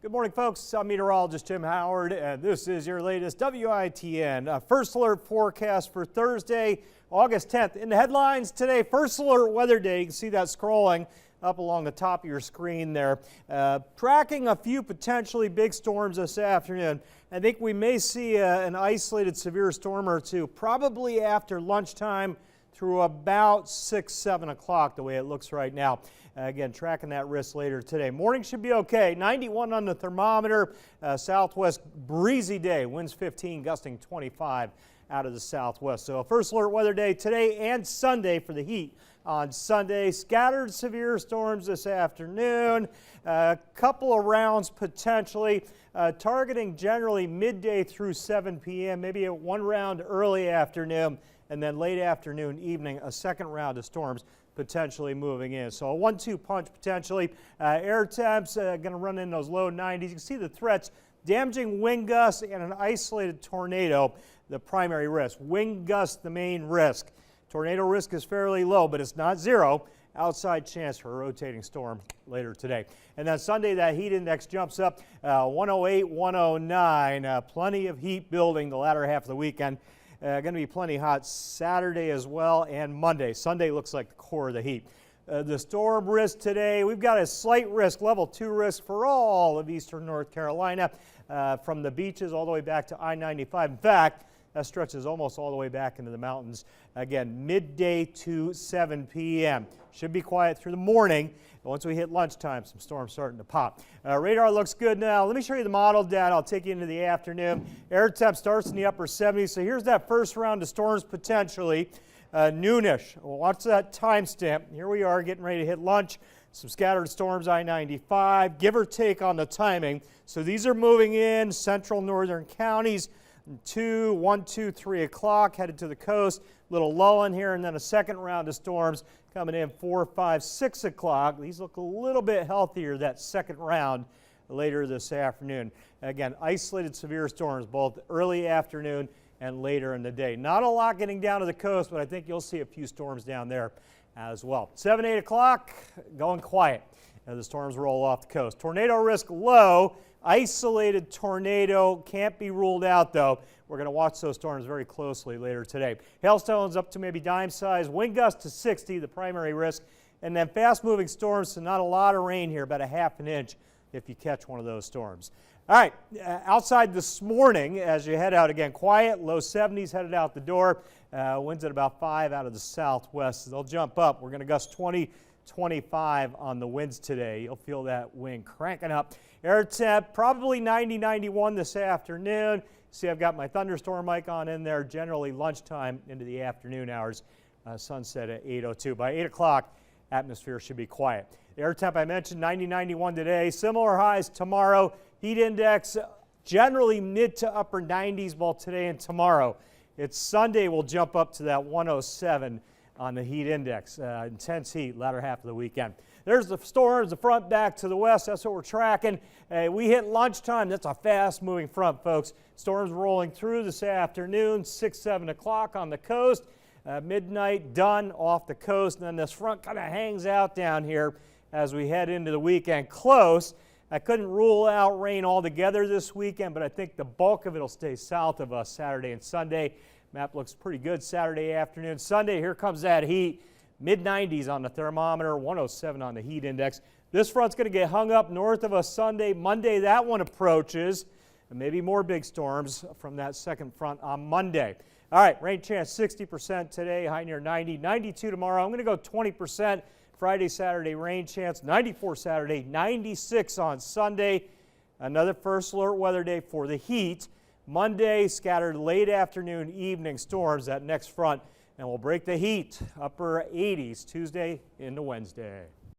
Good morning, folks. I'm meteorologist Jim Howard, and this is your latest WITN First Alert forecast for Thursday, August 10th. In the headlines today, First Alert Weather Day. You can see that scrolling up along the top of your screen there. Tracking a few potentially big storms this afternoon. I think we may see an isolated severe storm or two, probably after lunchtime through about 6, 7 o'clock, the way it looks right now. Again, tracking that risk later today. Morning should be okay. 91 on the thermometer. Southwest breezy day. Winds 15, gusting 25 out of the southwest. So First Alert Weather Day today and Sunday for the heat. On Sunday, scattered severe storms this afternoon. A couple of rounds potentially. Targeting generally midday through 7 p.m. Maybe a one round early afternoon. And then late afternoon, evening, a second round of storms potentially moving in. So a 1-2 punch potentially. Air temps going to run in those low 90s. You can see the threats: damaging wind gusts and an isolated tornado, the primary risk. Wind gusts, the main risk. Tornado risk is fairly low, but it's not zero. Outside chance for a rotating storm later today. And then Sunday, that heat index jumps up 108, 109. Plenty of heat building the latter half of the weekend. Going to be plenty hot Saturday as well, and Monday. Sunday looks like the core of the heat. The storm risk today, we've got a slight risk, level 2 risk for all of eastern North Carolina, from the beaches all the way back to I-95. In fact, that stretches almost all the way back into the mountains. Again, midday to 7 p.m. Should be quiet through the morning. Once we hit lunchtime, some storms starting to pop. Radar looks good now. Let me show you the model data. I'll take you into the afternoon. Air temp starts in the upper 70s. So here's that first round of storms potentially. Noonish. Watch that timestamp. Here we are getting ready to hit lunch. Some scattered storms, I-95, give or take on the timing. So these are moving in central northern counties. 1, 2, 3 o'clock, headed to the coast. Little lull in here, and then a second round of storms coming in 4, 5, 6 o'clock. These look a little bit healthier, that second round later this afternoon. Again, isolated severe storms both early afternoon and later in the day. Not a lot getting down to the coast, but I think you'll see a few storms down there as well. 7, 8 o'clock, going quiet as the storms roll off the coast. Tornado risk low. Isolated tornado can't be ruled out, though. We're going to watch those storms very closely later today. Hailstones up to maybe dime size. Wind gusts to 60, the primary risk. And then fast-moving storms, so not a lot of rain here, about a half an inch if you catch one of those storms. All right, outside this morning, as you head out again, quiet, low 70s headed out the door. Winds at about 5 out of the southwest. They'll jump up. We're going to gust 20, 25 on the winds today. You'll feel that wind cranking up. Air temp probably 90, 91 this afternoon. See, I've got my thunderstorm mic on in there. Generally lunchtime into the afternoon hours. Sunset at 8:02. By 8 o'clock, atmosphere should be quiet. The air temp I mentioned, 90, 91 today. Similar highs tomorrow. Heat index generally mid to upper 90s both today and tomorrow. It's Sunday, we'll jump up to that 107 on the heat index. Intense heat latter half of the weekend. There's the storms, the front back to the west. That's what we're tracking. We hit lunchtime. That's a fast-moving front, folks. Storms rolling through this afternoon, 6, 7 o'clock on the coast. Midnight done off the coast. And then this front kind of hangs out down here as we head into the weekend. Close. I couldn't rule out rain altogether this weekend, but I think the bulk of it will stay south of us Saturday and Sunday. Map looks pretty good Saturday afternoon. Sunday, here comes that heat. Mid-90s on the thermometer, 107 on the heat index. This front's going to get hung up north of us Sunday. Monday, that one approaches. And maybe more big storms from that second front on Monday. All right, rain chance 60% today, high near 90, 92 tomorrow. I'm going to go 20% Friday, Saturday, rain chance, 94 Saturday, 96 on Sunday. Another First Alert Weather Day for the heat. Monday, scattered late afternoon, evening storms, that next front. And we'll break the heat, upper 80s Tuesday into Wednesday.